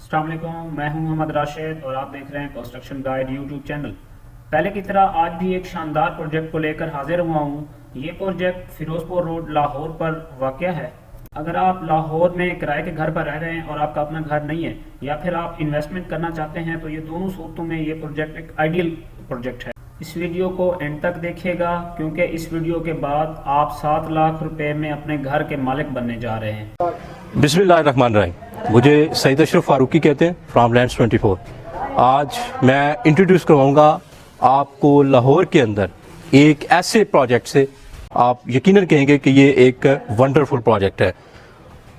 अस्सलाम वालेकुम, मैं हूं मोहम्मद राशिद और आप देख रहे हैं कंस्ट्रक्शन गाइड यूट्यूब चैनल। पहले की तरह आज भी एक शानदार प्रोजेक्ट को लेकर हाजिर हुआ हूं। ये प्रोजेक्ट फिरोजपुर रोड लाहौर पर वाक़या है। अगर आप लाहौर में किराए के घर पर रह रहे हैं और आपका अपना घर नहीं है या फिर आप इन्वेस्टमेंट करना चाहते हैं तो ये दोनों सूरतों में ये प्रोजेक्ट एक आइडियल प्रोजेक्ट है। इस वीडियो को एंड तक देखिएगा क्योंकि इस वीडियो के बाद आप 7 लाख रुपए में अपने घर के मालिक बनने जा रहे हैं। बिस्मिल्लाहिर्रहमानिर्रहीम। मुझे सईद अशरफ फारूकी कहते हैं, फ्राम लैंड्स 24। आज मैं इंट्रोड्यूस करवाऊंगा आपको लाहौर के अंदर एक ऐसे प्रोजेक्ट से आप यकीनन कहेंगे कि ये एक वंडरफुल प्रोजेक्ट है।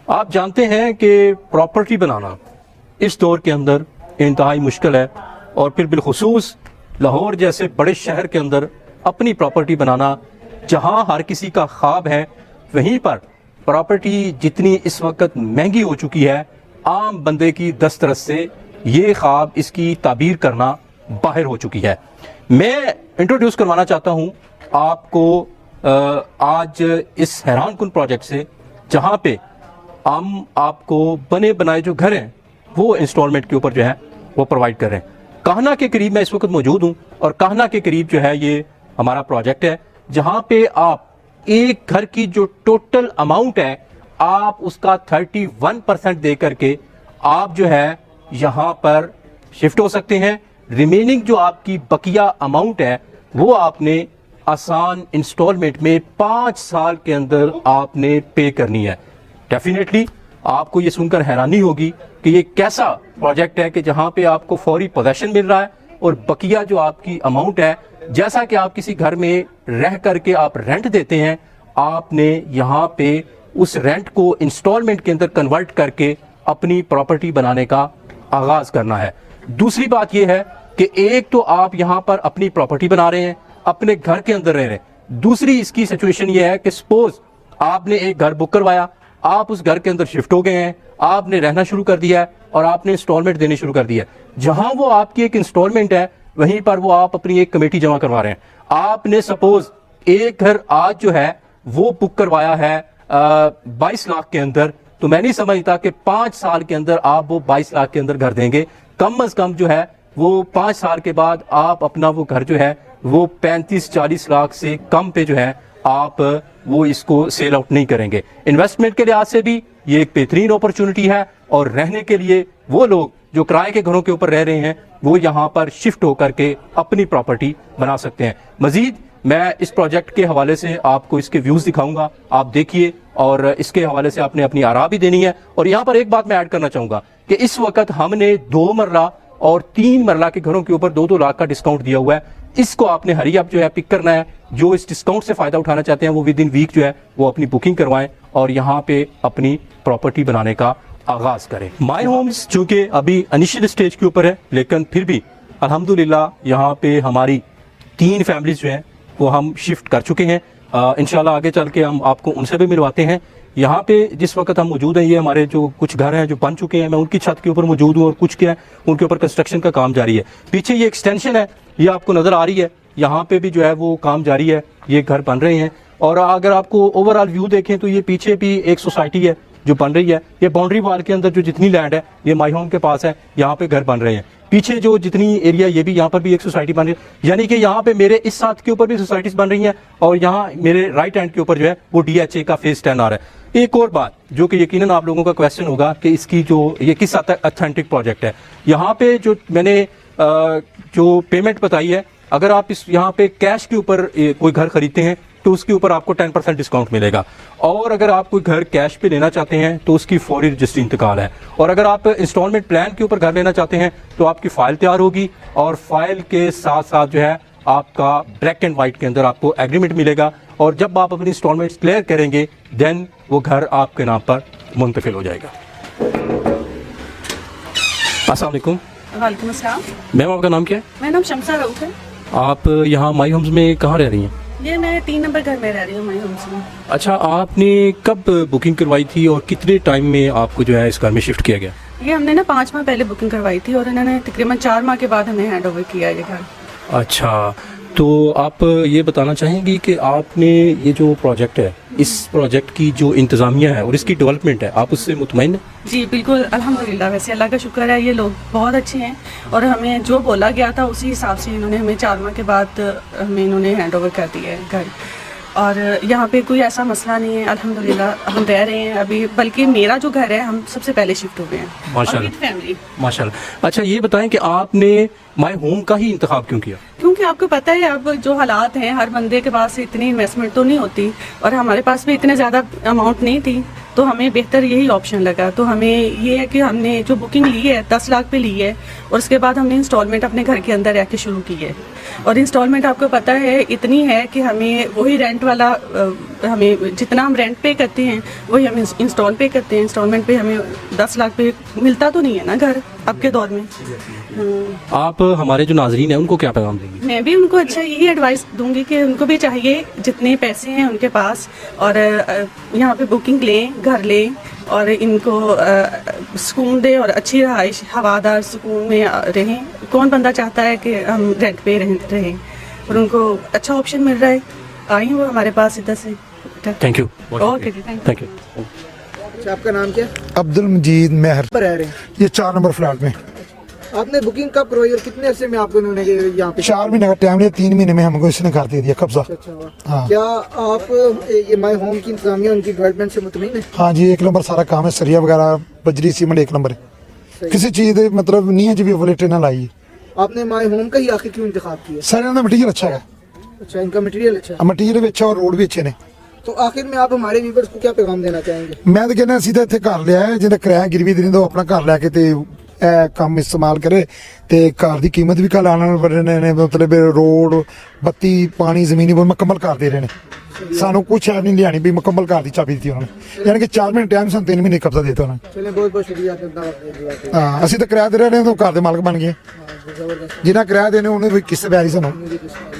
आप जानते हैं कि प्रॉपर्टी बनाना इस दौर के अंदर इंतहाई मुश्किल है और फिर बिलखुसूस लाहौर जैसे बड़े शहर के अंदर अपनी प्रॉपर्टी बनाना जहां हर किसी का ख्वाब है, वहीं पर प्रॉपर्टी जितनी इस वक्त महंगी हो चुकी है, आम बंदे की दस्तरस से ये ख्वाब इसकी ताबीर करना बाहर हो चुकी है। मैं इंट्रोड्यूस करवाना चाहता हूँ आपको आज इस हैरान कुन प्रोजेक्ट से, जहाँ पे हम आपको बने बनाए जो घर हैं वो इंस्टॉलमेंट के ऊपर जो है वो प्रोवाइड कर रहे हैं। काहना के करीब मैं इस वक्त मौजूद हूँ और काहना के करीब जो है ये हमारा प्रोजेक्ट है, जहाँ पे आप एक घर की जो टोटल अमाउंट है आप उसका 31% दे करके आप जो है यहाँ पर शिफ्ट हो सकते हैं। रिमेनिंग जो आपकी बकिया अमाउंट है वो आपने आसान इंस्टॉलमेंट में 5 साल के अंदर आपने पे करनी है। डेफिनेटली आपको ये सुनकर हैरानी होगी कि ये कैसा प्रोजेक्ट है कि जहाँ पे आपको फौरी पोजेशन मिल रहा है और बकिया जो आपकी अमाउंट है, जैसा कि आप किसी घर में रह करके आप रेंट देते हैं, आपने यहाँ पे उस रेंट को इंस्टॉलमेंट के अंदर कन्वर्ट करके अपनी प्रॉपर्टी बनाने का आगाज करना है। दूसरी बात यह है कि एक तो आप यहाँ पर अपनी प्रॉपर्टी बना रहे हैं, अपने घर के अंदर रह रहे हैं। दूसरी इसकी सिचुएशन यह है कि सपोज आपने एक घर बुक करवाया, आप उस घर के अंदर शिफ्ट हो गए हैं, आपने रहना शुरू कर दिया है और आपने इंस्टॉलमेंट देनी शुरू कर दिया है। जहां वो आपकी एक इंस्टॉलमेंट है वहीं पर वो आप अपनी एक कमेटी जमा करवा रहे हैं। आपने सपोज एक घर आज जो है वो बुक करवाया है 22 लाख के अंदर, तो मैं नहीं समझता कि 5 साल के अंदर आप वो 22 लाख के अंदर घर देंगे। कम अज कम जो है वो 5 साल के बाद आप अपना वो घर जो है वो 35-40 लाख से कम पे जो है आप वो इसको सेल आउट नहीं करेंगे। इन्वेस्टमेंट के लिहाज से भी ये एक बेहतरीन अपॉर्चुनिटी है और रहने के लिए वो लोग जो किराए के घरों के ऊपर रह रहे हैं वो यहाँ पर शिफ्ट होकर के अपनी प्रॉपर्टी बना सकते हैं। मजीद मैं इस प्रोजेक्ट के हवाले से आपको इसके व्यूज दिखाऊंगा, आप देखिए और इसके हवाले से आपने अपनी आरा भी देनी है। और यहाँ पर एक बात मैं ऐड करना चाहूंगा कि इस वक्त हमने 2 मरला और 3 मरला के घरों के ऊपर 2-2 लाख का डिस्काउंट दिया हुआ है। इसको आपने हरी अप जो है पिक करना है। जो इस डिस्काउंट से फायदा उठाना चाहते हैं वो विद इन वीक जो है वो अपनी बुकिंग करवाएं और यहाँ पे अपनी प्रॉपर्टी बनाने का आगाज करें। माई होम्स चूंकि अभी इनिशियल स्टेज के ऊपर है, लेकिन फिर भी अल्हम्दुलिल्लाह यहाँ पे हमारी 3 फैमिलीज जो है वो हम शिफ्ट कर चुके हैं। इंशाल्लाह आगे चल के हम आपको उनसे भी मिलवाते हैं। यहाँ पे जिस वक्त हम मौजूद हैं ये हमारे जो कुछ घर हैं जो बन चुके हैं, मैं उनकी छत के ऊपर मौजूद हूँ और कुछ क्या है उनके ऊपर कंस्ट्रक्शन का काम जारी है। पीछे ये एक्सटेंशन है, ये आपको नजर आ रही है, यहाँ पे भी जो है वो काम जारी है, ये घर बन रहे हैं। और अगर आपको ओवरऑल व्यू देखें तो ये पीछे भी एक सोसाइटी है जो बन रही है। ये बाउंड्री वाल के अंदर जो जितनी लैंड है ये माई होम के पास है, यहाँ पे घर बन रहे हैं। पीछे जो जितनी एरिया ये भी यहाँ पर भी एक सोसाइटी बन रही है, यानी कि यहाँ पे मेरे इस साथ के ऊपर भी सोसाइटीज बन रही हैं और यहाँ मेरे राइट हैंड के ऊपर जो है वो DHA का फेज 10 आ रहा है। एक और बात जो कि यकीनन आप लोगों का क्वेश्चन होगा कि इसकी जो ये किस हद तक ऑथेंटिक प्रोजेक्ट है। यहाँ पे जो मैंने जो पेमेंट बताई है, अगर आप इस यहाँ पे कैश के ऊपर कोई घर खरीदते हैं तो उसके ऊपर आपको 10% डिस्काउंट मिलेगा। और अगर आप कोई घर कैश पे लेना चाहते हैं तो उसकी फौरी रजिस्ट्री इंतकाल है। और अगर आप इंस्टॉलमेंट प्लान के ऊपर घर लेना चाहते हैं तो आपकी फाइल तैयार होगी और फाइल के साथ साथ जो है आपका ब्लैक एंड व्हाइट के अंदर आपको एग्रीमेंट मिलेगा और जब आप अपनी इंस्टॉलमेंट्स क्लियर करेंगे देन वो घर आपके नाम पर मुंतकिल हो जाएगा। अस्सलाम वालेकुम। वालेकुम अस्सलाम। मैम आपका नाम क्या है? मेरा नाम शमसा रऊफ है। आप यहाँ माई होम्स में कहाँ रह रही हैं? ये मैं 3 नंबर घर में रह रही हूँ माई होम्स में। अच्छा, आपने कब बुकिंग करवाई थी और कितने टाइम में आपको जो है इस घर में शिफ्ट किया गया? ये हमने ना 5 माह पहले बुकिंग करवाई थी और इन्होंने तकरीबन 4 माह के बाद हमें हैंड ओवर किया ये घर। अच्छा, तो आप ये बताना चाहेंगी कि आपने ये जो प्रोजेक्ट है, इस प्रोजेक्ट की जो इंतज़ामिया है और इसकी डेवलपमेंट है, आप उससे मुतमईन हैं? जी बिल्कुल अल्हम्दुलिल्लाह, वैसे अल्लाह का शुक्र है, ये लोग बहुत अच्छे हैं और हमें जो बोला गया था उसी हिसाब से इन्होंने हमें 4 माह के बाद हमें इन्होंने हैंड ओवर कर दिया है घर। और यहाँ पे कोई ऐसा मसला नहीं है, अल्हम्दुलिल्लाह हम रह रहे हैं अभी, बल्कि मेरा जो घर है हम सबसे पहले शिफ्ट हो गए हैं माशाल्लाह। फैमिली। माशाल्लाह। अच्छा ये बताएं कि आपने माय होम का ही इंतखाब क्यों किया? क्योंकि आपको पता है अब जो हालात हैं, हर बंदे के पास इतनी इन्वेस्टमेंट तो नहीं होती और हमारे पास भी इतने ज़्यादा अमाउंट नहीं थी, तो हमें बेहतर यही ऑप्शन लगा। तो हमें ये है कि हमने जो बुकिंग ली है 10 लाख पे ली है और उसके बाद हमने इंस्टॉलमेंट अपने घर के अंदर रह के शुरू की है। और इंस्टॉलमेंट आपको पता है इतनी है कि हमें वही रेंट वाला हमें जितना हम रेंट पे करते हैं वही हम इंस्टॉल पे करते हैं। इंस्टॉलमेंट पे हमें 10 लाख पे मिलता तो नहीं है ना घर अब के दौर में। आप हमारे जो नाजरीन हैं उनको क्या पैगाम देंगी? मैं भी उनको अच्छा यही एडवाइस दूंगी कि उनको भी चाहिए जितने पैसे हैं उनके पास और यहाँ पे बुकिंग लें, घर लें और इनको सुकून दे और अच्छी रहाइश हवादार सुकून में रहें। कौन बंदा चाहता है कि हम रेंट पे रहें और उनको अच्छा ऑप्शन मिल रहा है, आई वो हमारे पास इधर से। Thank you. ओके जी, थैंक यू। अच्छा, आपका नाम क्या? अब्दुल मजीद मेहर। पर रह रहे हैं ये 4 नंबर फ्लैट में। आपने बुकिंग कब करवाई और कितने अरसे में आपको उन्होंने यहाँ पे? 4 महीने का टाइम लिया, 3 महीने में हमको इसने कर दे दिया कब्जा। अच्छा हुआ। हाँ। क्या आप ये माय होम की इंतजामिया उनकी डेवलपमेंट से मुतमईन है? हाँ जी, 1 नंबर सारा काम है, सरिया वगैरह बजरी सीमेंट 1 नंबर है, किसी चीज़ दे मतलब नहीं है जी भी वलेटे ना लाई। आपने माय होम का ही आखिर क्यों इंतखाब किया? सर इन्होंने मटीरियल अच्छा है, अच्छा, इनका मटेरियल अच्छा है। मटीरियल भी अच्छा और रोड भी अच्छे ने। तो आखिर में आप हमारे व्यूअर्स को क्या पैगाम देना चाहेंगे? मैं तो कहना सीधा इतने घर लिया है, जिन्हें किराया गिरवी देने दो, अपना घर लैके ते काम इस्तेमाल करे ते घर की कीमत भी कल आने वाले ने, मतलब रोड बत्ती पानी जमीनी वो मुकम्मल कर दे रहे हैं। सानू कुछ है नहीं लियानी भी मुकम्मल कर दी चाबी दी उन्होंने, यानी कि 4 महीने टाइम सन 3 महीने कब्जा देता उन्होंने। चलिए बहुत बहुत शुक्रिया आपका। हाँ, असं तो किराया दे रहे हैं तो घर के मालक बन गए, जिन्हें किराया देने उन्हें भी किस्त ब्याज सानू।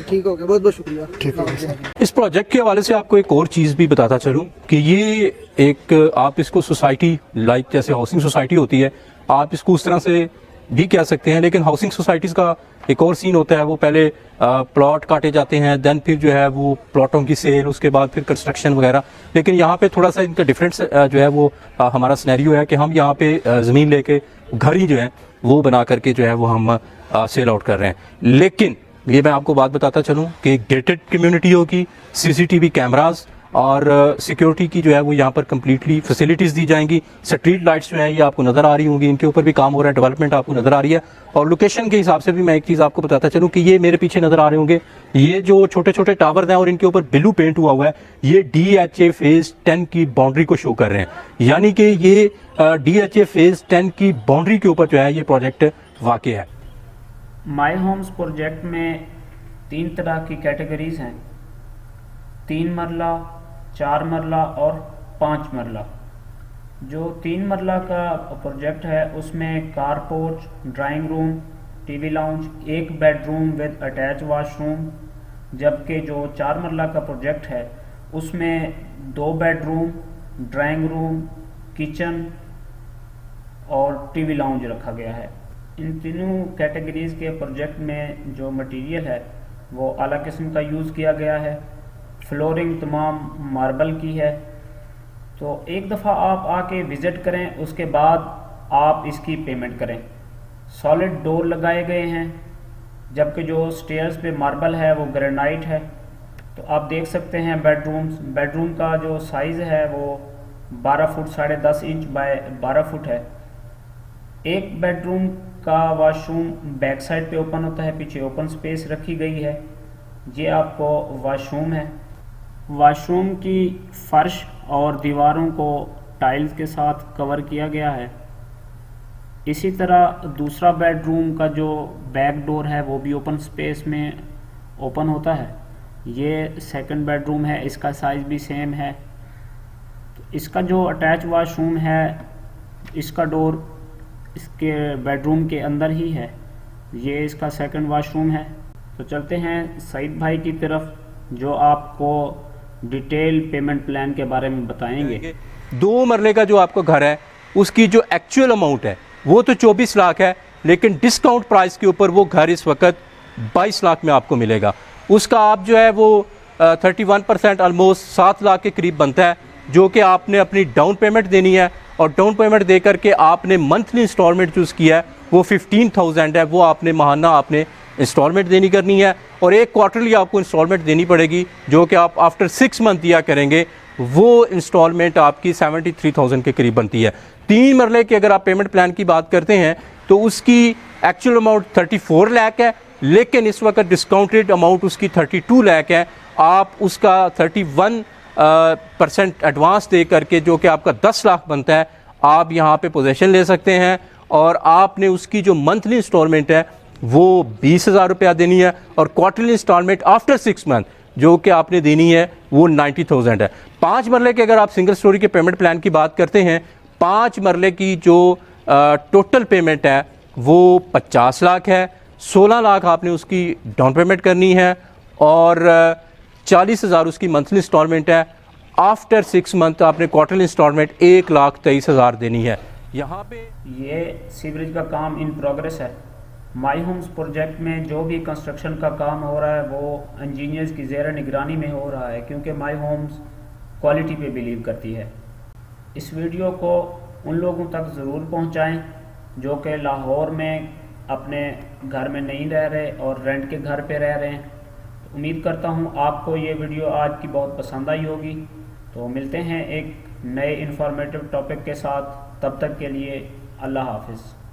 ठीक हो गया, बहुत बहुत शुक्रिया। ठीक है। इस प्रोजेक्ट के हवाले से आपको एक और चीज़ भी बताता चलूं कि ये एक आप इसको सोसाइटी लाइक जैसे हाउसिंग सोसाइटी होती है, आप इसको उस तरह से भी कह सकते हैं, लेकिन हाउसिंग सोसाइटीज़ का एक और सीन होता है, वो पहले प्लॉट काटे जाते हैं, देन फिर जो है वो प्लॉटों की सेल, उसके बाद फिर कंस्ट्रक्शन वगैरह। लेकिन यहाँ पे थोड़ा सा इनका डिफरेंट जो है वो हमारा सिनेरियो है कि हम यहाँ पे ज़मीन लेके घर ही जो है वो बना करके जो है वो हम सेल आउट कर रहे हैं। लेकिन ये मैं आपको बात बताता चलूँ कि गेटेड कम्युनिटी होगी, CCTV कैमरास और सिक्योरिटी की जो है वो यहाँ पर कम्प्लीटली फैसिलिटीज़ दी जाएंगी। स्ट्रीट लाइट्स जो है ये आपको नज़र आ रही होंगी, इनके ऊपर भी काम हो रहा है, डेवलपमेंट आपको नज़र आ रही है। और लोकेशन के हिसाब से भी मैं एक चीज़ आपको बताता चलूँ कि ये मेरे पीछे नज़र आ रहे होंगे, ये जो छोटे छोटे टावर्स हैं और इनके ऊपर ब्लू पेंट हुआ हुआ है, ये DHA फेज़ 10 की बाउंड्री को शो कर रहे हैं। यानी कि ये DHA फेज़ 10 की बाउंड्री के ऊपर जो है ये प्रोजेक्ट वाक़ है। माय होम्स प्रोजेक्ट में 3 तरह की कैटेगरीज हैं, 3 मरला, 4 मरला और 5 मरला। जो 3 मरला का प्रोजेक्ट है उसमें car porch, drawing room, TV lounge, 1 bedroom with attach washroom, जबकि जो 4 मरला का प्रोजेक्ट है उसमें 2 बेडरूम, ड्राइंग रूम, किचन और टीवी लाउंज रखा गया है। इन तीनों कैटेगरीज के प्रोजेक्ट में जो मटेरियल है वो आला किस्म का यूज़ किया गया है, फ्लोरिंग तमाम मार्बल की है। तो एक दफ़ा आप आके विज़िट करें, उसके बाद आप इसकी पेमेंट करें। सॉलिड डोर लगाए गए हैं, जबकि जो स्टेयर्स पे मार्बल है वो ग्रेनाइट है। तो आप देख सकते हैं बेडरूम का जो साइज़ है वो 12 फुट 10.5 इंच बाय 12 फुट है। एक बेडरूम का वॉशरूम बैक साइड पे ओपन होता है, पीछे ओपन स्पेस रखी गई है। ये आपको वॉशरूम है। वॉशरूम की फर्श और दीवारों को टाइल्स के साथ कवर किया गया है। इसी तरह दूसरा बेडरूम का जो बैक डोर है वो भी ओपन स्पेस में ओपन होता है। ये सेकंड बेडरूम है, इसका साइज़ भी सेम है। इसका जो अटैच वॉशरूम है इसका डोर इसके बेडरूम के अंदर ही है। ये इसका सेकंड वॉशरूम है। तो चलते हैं सईद भाई की तरफ, जो आपको डिटेल पेमेंट प्लान के बारे में बताएंगे। 2 मरले का जो आपका घर है उसकी जो एक्चुअल अमाउंट है वो तो 24 लाख है, लेकिन डिस्काउंट प्राइस के ऊपर वो घर इस वक्त 22 लाख में आपको मिलेगा। उसका आप जो है वो 31% ऑलमोस्ट 7 लाख के करीब बनता है, जो कि आपने अपनी डाउन पेमेंट देनी है। और डाउन पेमेंट दे करके आपने मंथली इंस्टॉलमेंट चूज़ किया है वो 15,000 है, वो आपने माहाना आपने इंस्टॉलमेंट देनी करनी है। और एक क्वार्टरली आपको इंस्टॉलमेंट देनी पड़ेगी, जो कि आप आफ्टर 6 मंथ दिया करेंगे। वो इंस्टॉलमेंट आपकी 73,000 के करीब बनती है। 3 मरले की अगर आप पेमेंट प्लान की बात करते हैं तो उसकी एक्चुअल अमाउंट 34 लाख है, लेकिन इस वक्त डिस्काउंटेड अमाउंट उसकी 32 लाख है। आप उसका 31% एडवांस दे करके, जो कि आपका 10 लाख बनता है, आप यहाँ पे पोजेशन ले सकते हैं। और आपने उसकी जो मंथली इंस्टॉलमेंट है वो 20,000 रुपया देनी है, और क्वार्टरली इंस्टॉलमेंट आफ्टर 6 मंथ जो कि आपने देनी है वो 90,000 है। 5 मरले के अगर आप सिंगल स्टोरी के पेमेंट प्लान की बात करते हैं, 5 मरले की जो टोटल पेमेंट है वो 50 लाख है। 16 लाख आपने उसकी डाउन पेमेंट करनी है, और 40,000 उसकी मंथली इंस्टॉलमेंट है। आफ्टर 6 मंथ आपने क्वार्टरली इंस्टॉलमेंट 1,23,000 देनी है। यहाँ पे ये सीवरेज का काम इन प्रोग्रेस है। माई होम्स प्रोजेक्ट में जो भी कंस्ट्रक्शन का काम हो रहा है वो इंजीनियर्स की ज़ेर निगरानी में हो रहा है, क्योंकि माई होम्स क्वालिटी पे बिलीव करती है। इस वीडियो को उन लोगों तक ज़रूर पहुंचाएं जो कि लाहौर में अपने घर में नहीं रह रहे और रेंट के घर पे रह रहे हैं। तो उम्मीद करता हूं आपको ये वीडियो आज की बहुत पसंद आई होगी। तो मिलते हैं एक नए इंफॉर्मेटिव टॉपिक के साथ, तब तक के लिए अल्लाह हाफिज़।